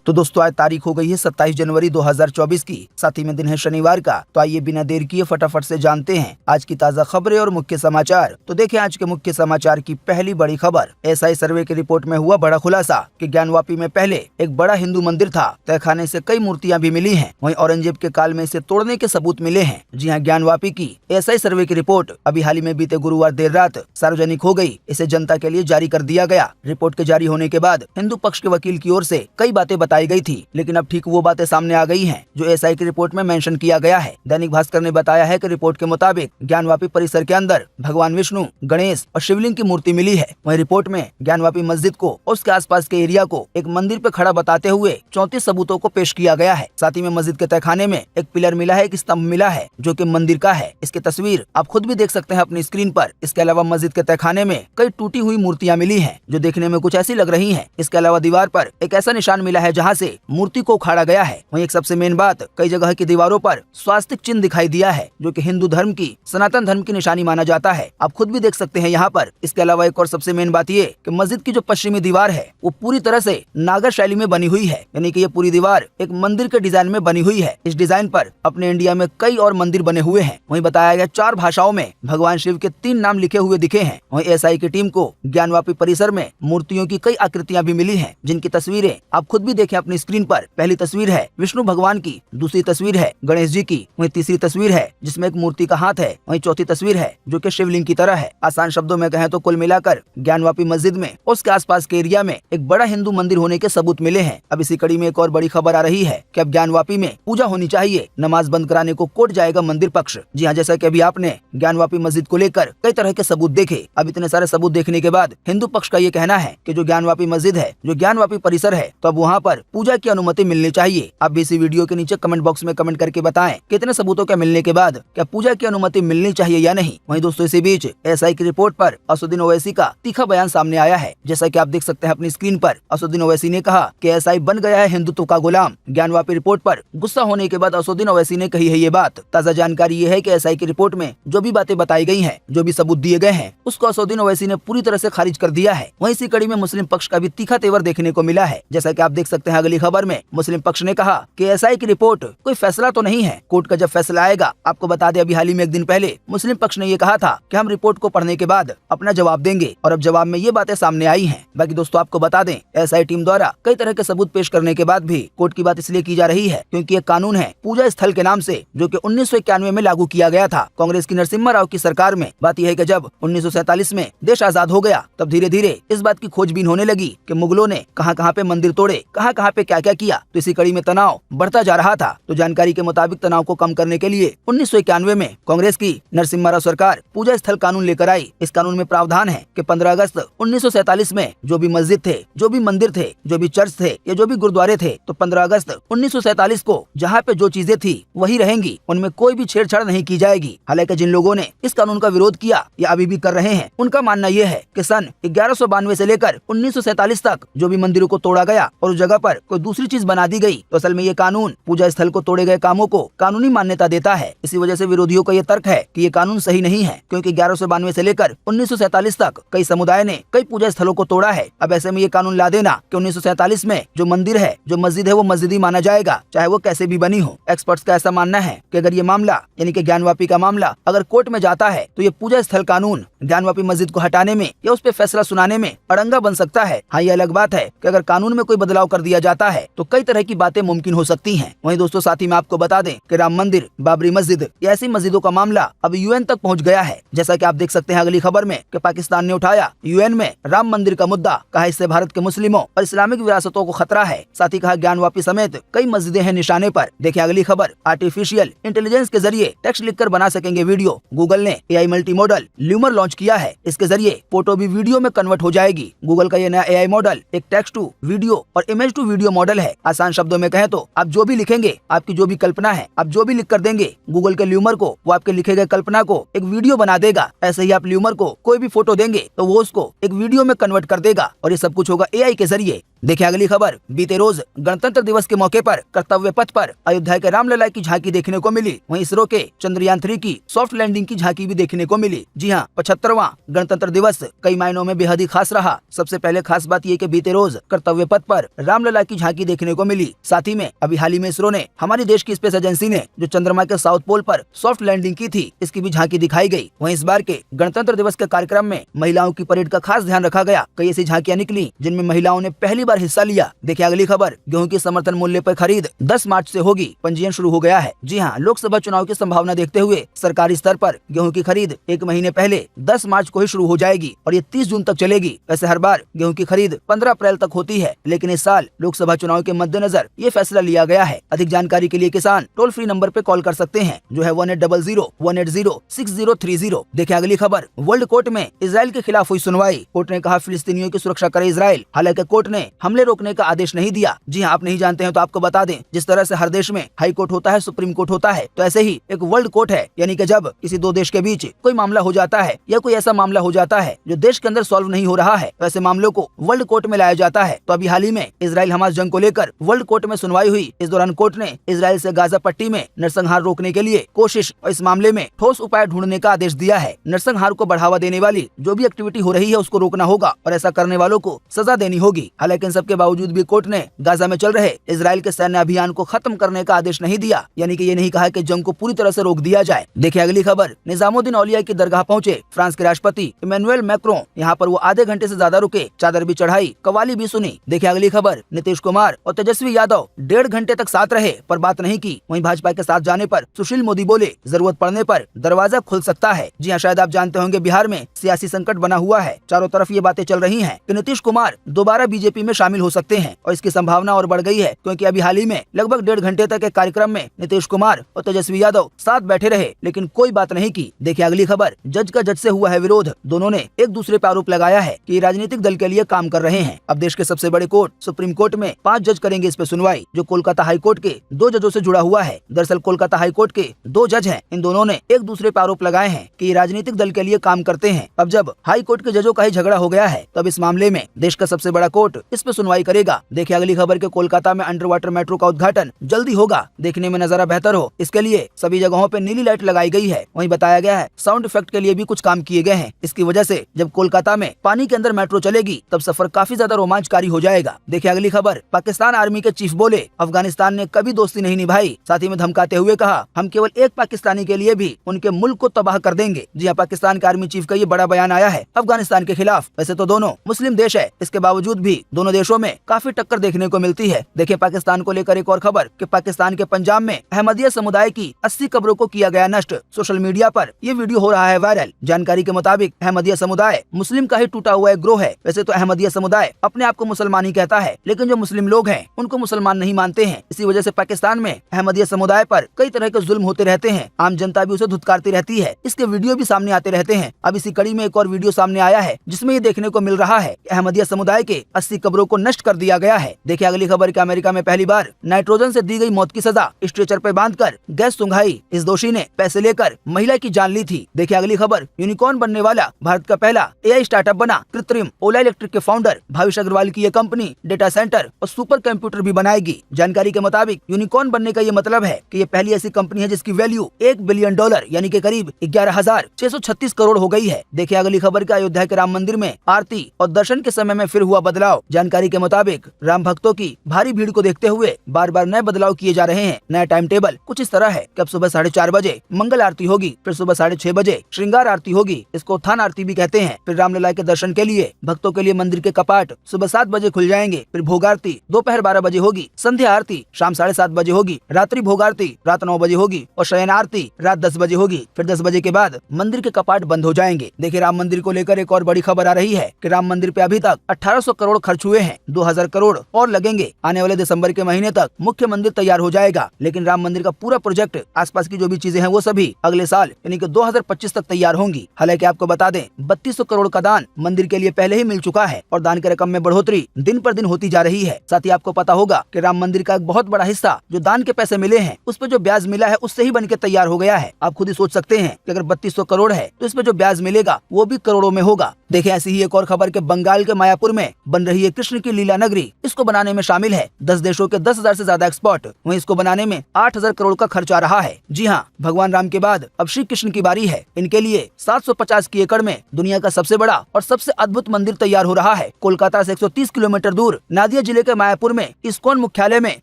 तो दोस्तों आज तारीख हो गई है 27 जनवरी 2024 की, साथ ही में दिन है शनिवार का। तो आइए बिना देर किए फटाफट से जानते हैं आज की ताज़ा खबरें और मुख्य समाचार। तो देखिए आज के मुख्य समाचार की पहली बड़ी खबर। एसआई सर्वे की रिपोर्ट में हुआ बड़ा खुलासा कि ज्ञानवापी में पहले एक बड़ा हिंदू मंदिर था। तहखाने से कई मूर्तियां भी मिली हैं। वहीं औरंगजेब के काल में इसे तोड़ने के सबूत मिले हैं। जी हाँ, ज्ञानवापी की एसआई सर्वे की रिपोर्ट अभी हाल ही में बीते गुरुवार देर रात सार्वजनिक हो गई। इसे जनता के लिए जारी कर दिया गया। रिपोर्ट के जारी होने के बाद हिंदू पक्ष के वकील की ओर से कई बातें बताई गई थी, लेकिन अब ठीक वो बातें सामने आ गई हैं जो एसआई की रिपोर्ट में मेंशन किया गया है। दैनिक भास्कर ने बताया है कि रिपोर्ट के मुताबिक ज्ञानवापी परिसर के अंदर भगवान विष्णु, गणेश और शिवलिंग की मूर्ति मिली है। वहीं रिपोर्ट में ज्ञानवापी मस्जिद को और उसके आसपास के एरिया को एक मंदिर पे खड़ा बताते हुए 34 सबूतों को पेश किया गया है। साथ ही में मस्जिद के तहखाने में एक पिलर मिला है, एक स्तंभ मिला है जो कि मंदिर का है। इसकी तस्वीर आप खुद भी देख सकते हैं अपनी स्क्रीन पर। इसके अलावा मस्जिद के तहखाने में कई टूटी हुई मूर्तियां मिली हैं जो देखने में कुछ ऐसी लग रही हैं। इसके अलावा दीवार पर एक ऐसा निशान मिला है जहां से मूर्ति को उखाड़ा गया है। वहीं एक सबसे मेन बात, कई जगह की दीवारों पर स्वास्तिक चिन्ह दिखाई दिया है जो कि हिंदू धर्म की, सनातन धर्म की निशानी माना जाता है। आप खुद भी देख सकते हैं यहाँ पर। इसके अलावा एक और सबसे मेन बात ये कि मस्जिद की जो पश्चिमी दीवार है वो पूरी तरह से नागर शैली में बनी हुई है, यानी कि ये पूरी दीवार एक मंदिर के डिजाइन में बनी हुई है। इस डिजाइन पर अपने इंडिया में कई और मंदिर बने हुए हैं। वहीं बताया गया 4 भाषाओं में भगवान शिव के 3 नाम लिखे हुए दिखे हैं। वहीं एसआई की टीम को ज्ञानवापी परिसर में मूर्तियों की कई आकृतियां भी मिली हैं, जिनकी तस्वीरें आप खुद भी देखें अपनी स्क्रीन पर। पहली तस्वीर है विष्णु भगवान की, दूसरी तस्वीर है गणेश जी की, वहीं तीसरी तस्वीर है जिसमें एक मूर्ति का हाथ है, वहीं चौथी तस्वीर है जो कि शिवलिंग की तरह है। आसान शब्दों में कहें तो कुल मिलाकर ज्ञानवापी मस्जिद में उसके आसपास के एरिया में एक बड़ा हिंदू मंदिर होने के सबूत मिले हैं। अब इसी कड़ी में एक और बड़ी खबर आ रही है कि अब ज्ञानवापी में पूजा होनी चाहिए, नमाज बंद कराने को कोर्ट जाएगा मंदिर पक्ष। जी हाँ, जैसा कि अभी आपने ज्ञानवापी मस्जिद को लेकर कई तरह के सबूत देखे। अब इतने सारे सबूत देखने के बाद हिंदू पक्ष का ये कहना है कि जो ज्ञानवापी मस्जिद है, जो ज्ञानवापी परिसर है, तो अब वहाँ पर पूजा की अनुमति मिलनी चाहिए। आप भी इसी वीडियो के नीचे कमेंट बॉक्स में कमेंट करके बताएं कितने सबूतों के मिलने के बाद क्या पूजा की अनुमति मिलनी चाहिए या नहीं। वहीं दोस्तों इसी बीच एसआई की रिपोर्ट पर असदुद्दीन ओवैसी का तीखा बयान सामने आया है। जैसा कि आप देख सकते हैं अपनी स्क्रीन पर, असदुद्दीन ओवैसी ने कहा कि एसआई बन गया है हिंदुत्व का गुलाम। ज्ञानवापी रिपोर्ट पर गुस्सा होने के बाद असदुद्दीन ओवैसी ने कही है ये बात। ताजा जानकारी ये है कि एसआई की रिपोर्ट में जो भी बातें बताई गई हैं, जो भी सबूत दिए गए हैं, उसको असदुद्दीन ओवैसी ने पूरी तरह से खारिज कर दिया है। वहीं इसी कड़ी में मुस्लिम पक्ष का भी तीखा तेवर देखने को मिला है। जैसा कि आप देख सकते हैं अगली खबर में मुस्लिम पक्ष ने कहा कि एसआई की रिपोर्ट कोई फैसला तो नहीं है, कोर्ट का जब फैसला आएगा। आपको बता दें अभी हाल ही में एक दिन पहले मुस्लिम पक्ष ने ये कहा था कि हम रिपोर्ट को पढ़ने के बाद अपना जवाब देंगे, और अब जवाब में ये बातें सामने आई हैं। बाकी दोस्तों आपको बता दें एसआई टीम द्वारा कई तरह के सबूत पेश करने के बाद भी कोर्ट की बात इसलिए की जा रही है क्योंकि एक कानून है पूजा स्थल के नाम से, जो कि 1991 में लागू किया गया था कांग्रेस की नरसिम्हा राव की सरकार में। बात यह है कि जब 1947 में देश आजाद हो गया, तब धीरे धीरे इस बात की खोजबीन होने लगी कि मुगलों ने कहां कहां पे मंदिर तोड़े, कहां कहां पे क्या क्या किया। तो इसी कड़ी में तनाव बढ़ता जा रहा था। तो जानकारी के मुताबिक तनाव को कम करने के लिए 1991 में कांग्रेस की नरसिम्हा राव सरकार पूजा स्थल कानून लेकर आई। इस कानून में प्रावधान है कि 15 अगस्त 1947 में जो भी मस्जिद थे, जो भी मंदिर थे, जो भी चर्च थे या जो भी गुरुद्वारे थे, तो 15 अगस्त 1947 को जहाँ पे जो चीजें थी वही रहेंगी, उनमें कोई भी छेड़छाड़ नहीं की जाएगी। हालांकि जिन लोगों ने इस कानून का विरोध किया या अभी भी कर रहे हैं, उनका मानना यह है कि सन 1192 से लेकर 1947 तक जो भी मंदिरों को तोड़ा गया और उस जगह पर कोई दूसरी चीज बना दी गई, तो असल में ये कानून पूजा स्थल को तोड़े गए कामों को कानूनी मान्यता देता है। इसी वजह से विरोधियों का ये तर्क है कि ये कानून सही नहीं है, क्योंकि 1192 से लेकर 1947 तक कई समुदाय ने कई पूजा स्थलों को तोड़ा है। अब ऐसे में ये कानून ला देना कि 1947 में जो मंदिर है, जो मस्जिद है, वो मस्जिद ही माना जाएगा, चाहे वो कैसे भी बनी हो। एक्सपर्ट्स का ऐसा मानना है कि अगर ये मामला यानी कि ज्ञानवापी का मामला अगर कोर्ट में जाता है, तो ये पूजा स्थल कानून ज्ञानवापी मस्जिद को हटाने में या उस पर फैसला सुनाने में अड़ंगा बन सकता है। हाँ, ये अलग बात है कि अगर कानून में कोई बदलाव कर दिया जाता है तो कई तरह की बातें मुमकिन हो सकती हैं। वहीं दोस्तों साथ ही में आपको बता दें कि राम मंदिर, बाबरी मस्जिद या ऐसी मस्जिदों का मामला अब यूएन तक पहुंच गया है। जैसा कि आप देख सकते हैं अगली खबर में कि पाकिस्तान ने उठाया यूएन में राम मंदिर का मुद्दा, कहा इससे भारत के मुस्लिमों और इस्लामिक विरासतों को खतरा है। साथ ही कहा ज्ञानवापी समेत कई मस्जिदें हैं निशाने पर। देखिए अगली खबर, आर्टिफिशियल इंटेलिजेंस के जरिए टेक्स्ट लिखकर बना सकेंगे वीडियो। गूगल ने एआई मल्टी मॉडल ल्यूमर लॉन्च किया है। इसके जरिए फोटो भी वीडियो में कन्वर्ट हो जाएगी। गूगल का ये नया एआई मॉडल एक टेक्स्ट टू वीडियो और इमेज टू वीडियो मॉडल है। आसान शब्दों में कहें तो आप जो भी लिखेंगे, आपकी जो भी कल्पना है, आप जो भी लिख कर देंगे गूगल के ल्यूमर को, वो आपके लिखे गए कल्पना को एक वीडियो बना देगा। ऐसे ही आप ल्यूमर को कोई भी फोटो देंगे तो वो उसको एक वीडियो में कन्वर्ट कर देगा, और ये सब कुछ होगा एआई के जरिए। देखिए अगली खबर, बीते रोज गणतंत्र दिवस के मौके पर कर्तव्य पथ पर अयोध्या के रामलला की झांकी देखने को मिली। वहीं इसरो के चंद्रयान 3 की सॉफ्ट लैंडिंग की झांकी भी देखने को मिली। जी हाँ, 75 75वां गणतंत्र दिवस कई मायनों में बेहद ही खास रहा। सबसे पहले खास बात ये कि बीते रोज कर्तव्य पथ पर रामलला की झांकी देखने को मिली। साथ ही में अभी हाल ही में इसरो ने, हमारी देश की स्पेस एजेंसी ने, जो चंद्रमा के साउथ पोल पर सॉफ्ट लैंडिंग की थी, इसकी भी झांकी दिखाई गई। वहीं इस बार के गणतंत्र दिवस के कार्यक्रम में महिलाओं की परेड का खास ध्यान रखा गया। कई ऐसी झांकियां निकली जिनमें महिलाओं ने पहली बार हिस्सा लिया। देखिए अगली खबर, गेहूं की समर्थन मूल्य पर खरीद 10 मार्च से होगी, पंजीयन शुरू हो गया है। जी हाँ, लोकसभा चुनाव की संभावना देखते हुए सरकारी स्तर पर गेहूं की खरीद 1 महीने पहले 10 मार्च को ही शुरू हो जाएगी और ये 30 जून तक चलेगी। वैसे हर बार गेहूं की खरीद 15 अप्रैल तक होती है, लेकिन इस साल लोकसभा चुनाव के मद्देनजर ये फैसला लिया गया है। अधिक जानकारी के लिए किसान टोल फ्री नंबर पे कॉल कर सकते हैं, जो है 1800-180-6030। देखें अगली खबर, वर्ल्ड कोर्ट में इजराइल के खिलाफ हुई सुनवाई। कोर्ट ने कहा फिलिस्तीनियों की सुरक्षा करे इजराइल। हालांकि कोर्ट ने हमले रोकने का आदेश नहीं दिया। जी हाँ, आप नहीं जानते हैं तो आपको बता दें, जिस तरह से हर देश में हाई कोर्ट होता है, सुप्रीम कोर्ट होता है, तो ऐसे ही एक वर्ल्ड कोर्ट है। यानी कि जब किसी दो देश के बीच कोई मामला हो जाता है या कोई ऐसा मामला हो जाता है जो देश के अंदर सॉल्व नहीं हो रहा है, वैसे मामलों को वर्ल्ड कोर्ट में लाया जाता है। तो अभी हाल ही में इजराइल हमास जंग को लेकर वर्ल्ड कोर्ट में सुनवाई हुई। इस दौरान कोर्ट ने इजराइल से गाजा पट्टी में नरसंहार रोकने के लिए कोशिश और इस मामले में ठोस उपाय ढूंढने का आदेश दिया है। नरसंहार को बढ़ावा देने वाली जो भी एक्टिविटी हो रही है उसको रोकना होगा और ऐसा करने वालों को सजा देनी होगी। हालांकि इन सबके बावजूद भी कोर्ट ने गाजा में चल रहे इजराइल के सैन्य अभियान को खत्म करने का आदेश नहीं दिया। यानी कि ये नहीं कहा कि जंग को पूरी तरह से रोक दिया जाए। देखिए अगली खबर, निजामुद्दीन औलिया की दरगाह पहुंचे फ्रांस के राष्ट्रपति इमैनुएल मैक्रों। यहाँ पर वो आधे घंटे से ज्यादा रुके, चादर भी चढ़ाई, कवाली भी सुनी। देखिए अगली खबर, नीतीश कुमार और तेजस्वी यादव 1.5 घंटे तक साथ रहे पर बात नहीं की। वहीं भाजपा के साथ जाने पर सुशील मोदी बोले जरूरत पड़ने पर दरवाजा खुल सकता है। जी हाँ, शायद आप जानते होंगे बिहार में सियासी संकट बना हुआ है। चारों तरफ ये बातें चल रही हैं कि नीतीश कुमार दोबारा बीजेपी में शामिल हो सकते हैं और इसकी संभावना और बढ़ गई है, क्योंकि अभी हाल ही में लगभग 1.5 घंटे तक एक कार्यक्रम में नीतीश कुमार और तेजस्वी यादव साथ बैठे रहे लेकिन कोई बात नहीं की। देखिए अगली खबर, जज का जज से हुआ है विरोध। दोनों ने एक दूसरे पर आरोप लगाया है कि राजनीतिक दल के लिए काम कर रहे हैं। अब देश के सबसे बड़े कोर्ट सुप्रीम कोर्ट में 5 जज करेंगे इस पे सुनवाई, जो कोलकाता हाई कोर्ट के 2 जजों से जुड़ा हुआ है। दरअसल कोलकाता हाई कोर्ट के 2 जज हैं। इन दोनों ने एक दूसरे पर आरोप लगाए हैं कि राजनीतिक दल के लिए काम करते हैं। अब जब हाई कोर्ट के जजों का ही झगड़ा हो गया है, तब इस मामले में देश का सबसे बड़ा कोर्ट इस पे सुनवाई करेगा। देखिए अगली खबर के कोलकाता में अंडर वाटर मेट्रो का उद्घाटन जल्दी होगा, देखने में नजारा बेहतर हो इसके लिए सभी जगहों पे नीली लाइट लगाई गई है। वहीं बताया गया है साउंड इफेक्ट के लिए भी कुछ काम किए गए हैं। इसकी वजह से जब कोलकाता में पानी के अंदर मेट्रो चलेगी तब सफर काफी ज्यादा रोमांचकारी हो जाएगा। देखिए अगली खबर, पाकिस्तान आर्मी के चीफ बोले अफगानिस्तान ने कभी दोस्ती नहीं निभाई। साथ ही में धमकाते हुए कहा हम केवल एक पाकिस्तानी के लिए भी उनके मुल्क को तबाह कर देंगे। जी हाँ, पाकिस्तान के आर्मी चीफ का ये बड़ा बयान आया है अफगानिस्तान के खिलाफ। वैसे तो दोनों मुस्लिम देश है, इसके बावजूद भी दोनों देशों में काफी टक्कर देखने को मिलती है। देखिए पाकिस्तान को लेकर एक और खबर कि पाकिस्तान के पंजाब में अहमदिया समुदाय की 80 कब्रों को किया गया नष्ट। सोशल मीडिया पर ये वीडियो हो रहा है वायरल। जानकारी के मुताबिक अहमदिया समुदाय मुस्लिम का ही टूटा हुआ एक ग्रोह है। वैसे तो अहमदिया समुदाय अपने आप को मुसलमान ही कहता है, लेकिन जो मुस्लिम लोग हैं उनको मुसलमान नहीं मानते हैं। इसी वजह से पाकिस्तान में अहमदिया समुदाय पर कई तरह के जुल्म होते रहते हैं। आम जनता भी उसे धुतकारती रहती है, इसके वीडियो भी सामने आते रहते हैं। अब इसी कड़ी में एक और वीडियो सामने आया है जिसमें ये देखने को मिल रहा है कि अहमदिया समुदाय के 80 कब्रों को नष्ट कर दिया गया है। देखिए अगली खबर कि अमेरिका में पहली बार नाइट्रोजन से दी गई मौत की सजा, स्ट्रेचर पे बांधकर गैस सुंघाई। इस दोषी ने पैसे लेकर महिला की जान ली थी। देखिए अगली खबर, यूनिकॉर्न बनने वाला भारत का पहला AI स्टार्टअप बना कृत्रिम। ओला इलेक्ट्रिक के फाउंडर भाविश अग्रवाल की यह कंपनी डेटा सेंटर और सुपर कंप्यूटर भी बनाएगी। जानकारी के मुताबिक यूनिकॉर्न बनने का ये मतलब है कि ये पहली ऐसी कंपनी है जिसकी वैल्यू $1 बिलियन यानी कि करीब 11,636 करोड़ हो गई है। देखिए अगली खबर का अयोध्या के राम मंदिर में आरती और दर्शन के समय में फिर हुआ बदलाव। जानकारी के मुताबिक राम भक्तों की भारी भीड़ को देखते हुए बार बार नए बदलाव किए जा रहे हैं। नया टाइम टेबल कुछ इस तरह है कि अब सुबह 4:30 बजे मंगल आरती होगी, फिर सुबह 6:30 बजे श्रृंगार आरती होगी, इसको उत्थान आरती भी कहते हैं। फिर रामलला के दर्शन के लिए भक्तों के लिए मंदिर के कपाट सुबह 7 बजे खुल जाएंगे। फिर भोग आरती दोपहर 12 बजे होगी, संध्या आरती शाम 7:30 बजे होगी, रात्रि भोग आरती रात 9 बजे होगी और शयन आरती रात 10 बजे होगी। फिर 10 बजे के बाद मंदिर के कपाट बंद हो जाएंगे। देखिए राम मंदिर को लेकर एक और बड़ी खबर आ रही है कि राम मंदिर पे अभी तक 1800 करोड़ खर्च हुए हैं, 2000 करोड़ और लगेंगे। आने वाले दिसंबर के महीने तक मुख्य मंदिर तैयार हो जाएगा, लेकिन राम मंदिर का पूरा प्रोजेक्ट आसपास की जो भी चीजें हैं वो सभी अगले साल यानी कि 2025 तक तैयार होंगी। हालांकि आपको बता दें 3200 करोड़ का दान मंदिर के लिए पहले ही मिल चुका है और दान की रकम में बढ़ोतरी दिन पर दिन होती जा रही है। साथ ही आपको पता होगा कि राम मंदिर का एक बहुत बड़ा हिस्सा जो दान के पैसे मिले हैं उस पर जो ब्याज मिला है उससे ही बन के तैयार हो गया है। आप खुद ही सोच सकते हैं कि अगर 3200 करोड़ है तो इसमें जो ब्याज मिलेगा वो भी करोड़ों में होगा। देखिए ऐसी ही एक और खबर के बंगाल के मायापुर में बन रही है कृष्ण की लीला नगरी। इसको बनाने में शामिल है 10 देशों के 10,000 से ज्यादा एक्सपर्ट। वहीं इसको बनाने में 8,000 करोड़ का खर्च आ रहा है। जी हाँ, भगवान राम के बाद अब श्री कृष्ण की बारी है। इनके लिए 700 150 की एकड़ में दुनिया का सबसे बड़ा और सबसे अद्भुत मंदिर तैयार हो रहा है। कोलकाता से 130 किलोमीटर दूर नादिया जिले के मायापुर में इस्कॉन मुख्यालय में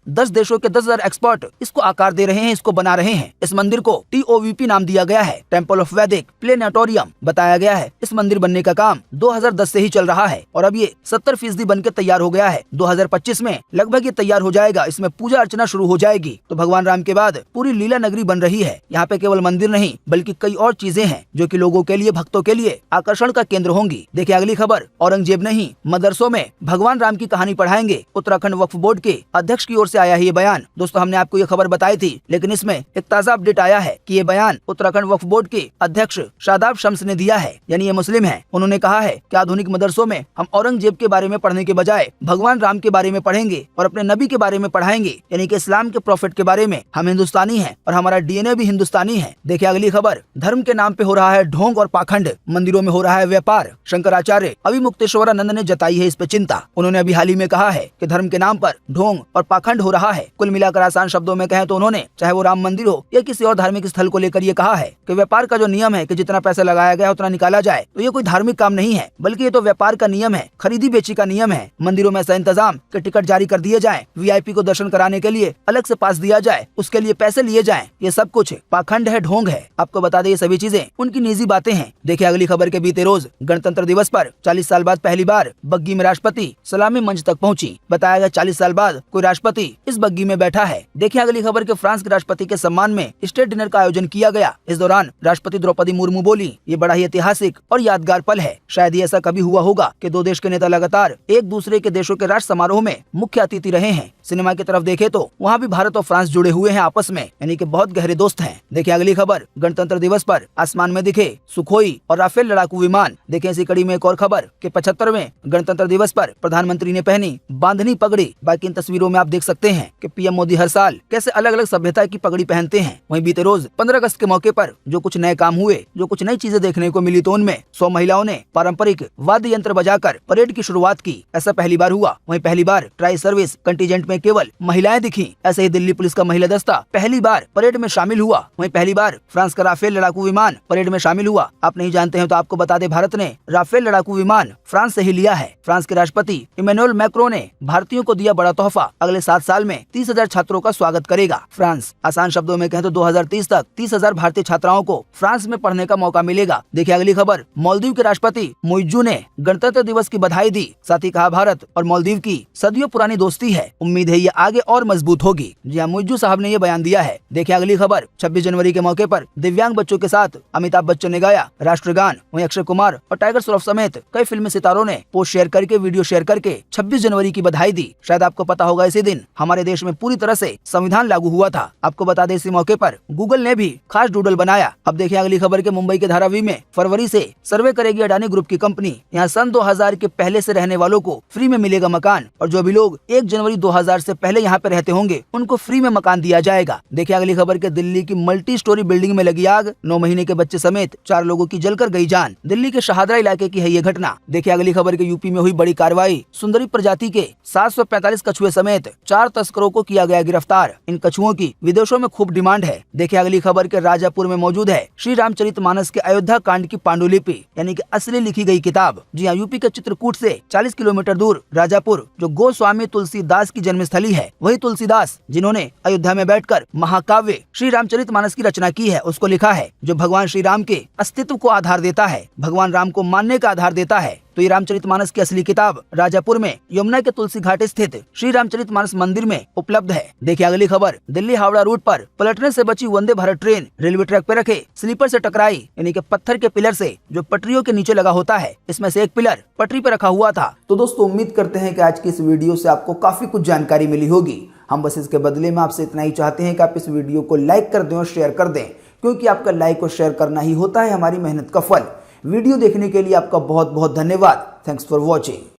10 देशों के 10,000 एक्सपर्ट इसको आकार दे रहे हैं, इसको बना रहे हैं। इस मंदिर को TOVP नाम दिया गया है, टेम्पल ऑफ वैदिक प्लेनेटोरियम बताया गया है। इस मंदिर बनने का काम 2010 से ही चल रहा है और अब ये 70% बनकर तैयार हो गया है। 2025 में लगभग ये तैयार हो जाएगा। इसमें पूजा अर्चना शुरू हो जाएगी। तो भगवान राम के बाद पूरी लीला नगरी बन रही है। यहाँ पे केवल मंदिर नहीं बल्कि कई और चीजें हैं जो कि लोगों के लिए, भक्तों के लिए आकर्षण का केंद्र होंगी। देखिए अगली खबर, औरंगजेब नहीं मदरसों में भगवान राम की कहानी पढ़ाएंगे। उत्तराखंड वक्फ बोर्ड के अध्यक्ष की ओर से आया है ये बयान। दोस्तों हमने आपको ये खबर बताई थी, लेकिन इसमें एक ताजा अपडेट आया है कि ये बयान उत्तराखंड वक्फ बोर्ड के अध्यक्ष शादाब शम्स ने दिया है, यानी ये मुस्लिम है। उन्होंने कहा है कि आधुनिक मदरसों में हम औरंगजेब के बारे में पढ़ने के बजाय भगवान राम के बारे में पढ़ेंगे और अपने नबी के बारे में पढ़ाएंगे, यानी कि इस्लाम के प्रॉफिट के बारे में। हम हिंदुस्तानी हैं और हमारा DNA भी हिंदुस्तानी है। देखिए अगली खबर, धर्म के नाम पे हो रहा है ढोंग और पाखंड, मंदिरों में हो रहा है व्यापार। शंकराचार्य अभिमुक्तेश्वरानंद ने जताई है इस पे चिंता। उन्होंने अभी हाल ही में कहा है कि धर्म के नाम पर ढोंग और पाखंड हो रहा है। कुल मिलाकर आसान शब्दों में कहें तो उन्होंने, चाहे वो राम मंदिर हो या किसी और धार्मिक स्थल को लेकर ये कहा है कि व्यापार का जो नियम है कि जितना पैसा लगाया गया उतना निकाला जाए, तो ये कोई धार्मिक काम नहीं है, बल्कि ये तो व्यापार का नियम है, खरीदी बेची का नियम है। मंदिरों में ऐसा इंतजाम कि टिकट जारी कर दिए जाए, VIP को दर्शन कराने के लिए अलग से पास दिया जाए, उसके लिए पैसे लिए जाए, ये सब कुछ पाखंड है, ढोंग है। आपको बता दें ये सभी चीजें उनकी निजी बातें हैं। देखिए अगली खबर के बीते रोज गणतंत्र दिवस पर 40 साल बाद पहली बार बग्गी में राष्ट्रपति सलामी मंच तक पहुंची। बताया गया 40 साल बाद कोई राष्ट्रपति इस बग्गी में बैठा है। देखिए अगली खबर के फ्रांस के राष्ट्रपति के सम्मान में स्टेट डिनर का आयोजन किया गया। इस दौरान राष्ट्रपति द्रौपदी मुर्मू बोली, ये बड़ा ही ऐतिहासिक और यादगार पल है। शायद ही ऐसा कभी हुआ होगा कि दो देश के नेता लगातार एक दूसरे के देशों के राष्ट्र समारोह में मुख्य अतिथि रहे हैं। सिनेमा की तरफ देखे तो वहाँ भी भारत और फ्रांस जुड़े हुए हैं आपस में, यानी कि बहुत गहरे दोस्त हैं। देखिए अगली खबर, गणतंत्र दिवस पर आसमान में दिखे सुखोई और राफेल लड़ाकू विमान। देखें इसी कड़ी में एक और खबर कि 75वें गणतंत्र दिवस पर प्रधानमंत्री ने पहनी बांधनी पगड़ी। बाकी इन तस्वीरों में आप देख सकते हैं कि PM मोदी हर साल कैसे अलग अलग सभ्यता की पगड़ी पहनते हैं। वहीं बीते रोज 15 अगस्त के मौके पर जो कुछ नए काम हुए, जो कुछ नई चीजें देखने को मिली, तो उनमें 100 महिलाओं ने पारंपरिक वाद्य यंत्र बजाकर परेड की शुरुआत की। ऐसा पहली बार हुआ। वहीं पहली बार ट्राई सर्विस कंटीजेंट में केवल महिलाएं दिखी। ऐसे ही दिल्ली पुलिस का महिला दस्ता पहली बार परेड में शामिल हुआ। वहीं पहली बार फ्रांस का राफेल लड़ाकू विमान परेड में शामिल हुआ। आप नहीं जानते हैं तो आपको बता दें, भारत ने राफेल लड़ाकू विमान फ्रांस से ही लिया है। फ्रांस के राष्ट्रपति इमैनुअल मैक्रों ने भारतीयों को दिया बड़ा तोहफा। अगले 7 साल में 30,000 छात्रों का स्वागत करेगा फ्रांस। आसान शब्दों में कहें तो 2030 तक 30,000 भारतीय छात्राओं को फ्रांस में पढ़ने का मौका मिलेगा। देखिए अगली खबर, मालदीव के राष्ट्रपति मुइज्जू ने गणतंत्र दिवस की बधाई दी। साथ ही कहा, भारत और मालदीव की सदियों पुरानी दोस्ती है, उम्मीद है ये आगे और मजबूत होगी। जी हाँ, मुइज्जू साहब ने ये बयान दिया है। देखिए अगली खबर, 26 जनवरी के मौके पर दिव्यांग बच्चों के साथ अमिताभ बच्चन ने गाया राष्ट्रगान। वहीं अक्षय कुमार और टाइगर श्रॉफ समेत कई फिल्मी सितारों ने पोस्ट शेयर करके, वीडियो शेयर करके 26 जनवरी की बधाई दी। शायद आपको पता होगा इसी दिन हमारे देश में पूरी तरह से संविधान लागू हुआ था। आपको बता दें इसी मौके पर गूगल ने भी खास डूडल बनाया। अब देखिए अगली खबर के मुंबई के धारावी में फरवरी से सर्वे करेगी अडानी ग्रुप की कंपनी। यहाँ सन 2000 के पहले से रहने वालों को फ्री में मिलेगा मकान और जो भी लोग 1 जनवरी 2000 से पहले यहाँ पे रहते होंगे उनको फ्री में मकान दिया जाएगा। देखिए अगली खबर के दिल्ली की मल्टी स्टोरी बिल्डिंग में लगी आग, 9 महीने के बच्चे समेत 4 लोगों की जलकर गई जान। दिल्ली के शाहदरा इलाके की है ये घटना। देखिए अगली खबर के यूपी में हुई बड़ी कार्रवाई, सुंदरी प्रजाति के 745 कछुए समेत 4 तस्करों को किया गया गिरफ्तार। इन कछुओं की विदेशों में खूब डिमांड है। देखिए अगली खबर के राजापुर में मौजूद है श्री रामचरितमानस के अयोध्या कांड की पांडुलिपि, यानी कि असली लिखी गई किताब। जी हाँ, यूपी के चित्रकूट से 40 किलोमीटर दूर राजापुर, जो गोस्वामी तुलसीदास की जन्मस्थली है, वही तुलसीदास जिन्होंने अयोध्या में बैठकर महाकाव्य श्री रामचरितमानस की रचना की है, उसको लिखा है, जो भगवान श्री राम के अस्तित्व को आधार देता है, भगवान राम को मानने का आधार देता है। तो ये रामचरितमानस की असली किताब राजापुर में यमुना के तुलसी घाट स्थित श्री रामचरितमानस मंदिर में उपलब्ध है। देखिए अगली खबर, दिल्ली हावड़ा रूट पर पलटने से बची Vande Bharat train railway track पे रखे स्लीपर से टकराई, यानी कि पत्थर के पिलर से जो पटरियों के नीचे लगा होता है, इसमें से एक पिलर पटरी पे रखा हुआ था। तो दोस्तों उम्मीद करते हैं कि आज की इस वीडियो से आपको काफी कुछ जानकारी मिली होगी। हम बस इसके बदले में आपसे इतना ही चाहते हैं कि आप इस वीडियो को लाइक कर दें और शेयर कर दें, क्योंकि आपका लाइक और शेयर करना ही होता है हमारी मेहनत का फल। वीडियो देखने के लिए आपका बहुत बहुत धन्यवाद। Thanks for watching.